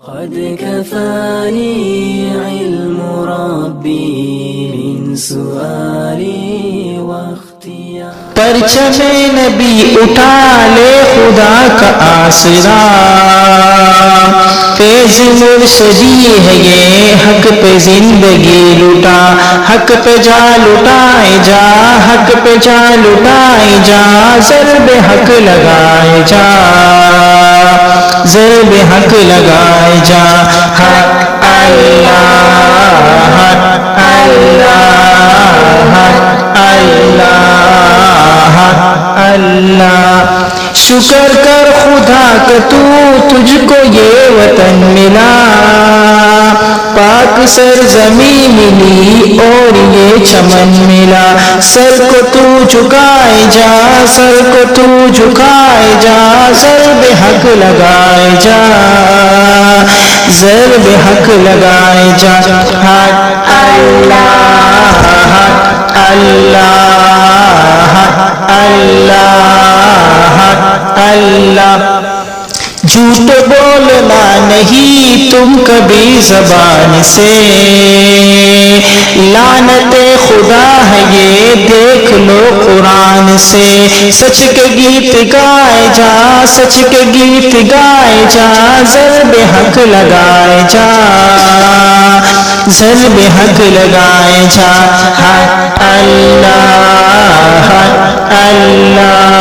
قد كفاني علم ربي من سؤالي واختياري. پرچم نبی اٹھا لے خدا کا آسرا، فیض مرشدی ہے یہ حق پہ زندگی لٹا، حق پہ جا لٹائے جا، حق پہ جا لٹائے جا، ضرب حق لگائے جا، ضرب حق لگائے جا. حق اللہ، حق اللہ، حق اللہ، حق اللہ. شکر کر خدا کا تو تجھ کو یہ وطن ملا، پاک سرزمین ملی اور یہ چمن ملا. سر کو تو جھکائے جا، سر کو تو جھکائے جا، ضرب حق لگائے جا، ضرب حق لگائے جا. حق اللہ، حق اللہ، حق اللہ، حق اللہ. جھوٹ بولنا نہیں تم کبھی زبان سے، لعنت خدا ہے یہ دیکھ لو قرآن سے. سچ کے گیت گائے جا، سچ کے گیت گائے جا، ضرب حق لگائے جا، ضرب حق لگائے جا. حق اللہ، حق اللہ،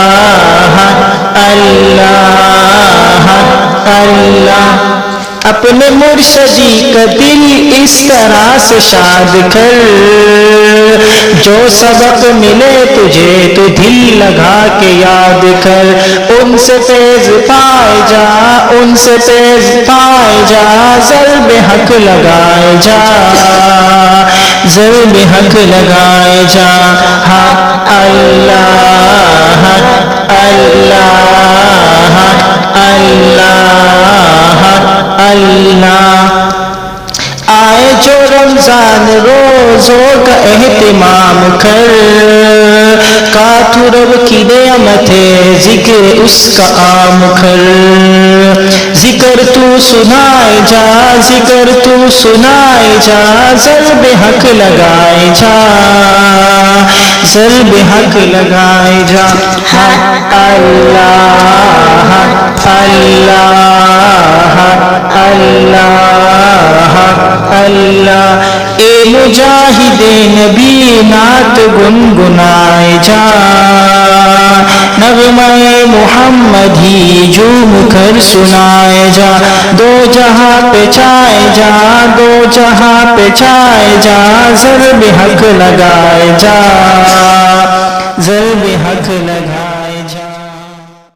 حق اللہ، حق اللہ. اپنے مرشدی کا دل اس طرح سے شاد کر، جو سبق ملے تجھے تو دل لگا کے یاد کر. ان سے فیض پائے جا، ان سے فیض پائے جا، ضرب حق لگائے جا، ضرب حق لگائے جا. حق اللہ، حق اللہ، حق اللہ، حق اللہ. آئے جو رمضان روزوں کا اہتمام کر، کاتو رب کی نعمت ہے ذکر اس کا عام کر. ذکر تو سنائے جا، ذکر تو سنائے جا، ضرب حق لگائے جا، ضرب حق لگائے جا. حق اللہ، حق اللہ، حق اللہ، حق اللہ. اے مجاہد نبی نعت گنگنائے جا، نغمہ محمد ہی جھوم کر سنائے جا. دو جہاں پہ چھائے جا، دو جہاں پہ چھائے جا، ضرب حق لگائے جا، ضرب حق لگائے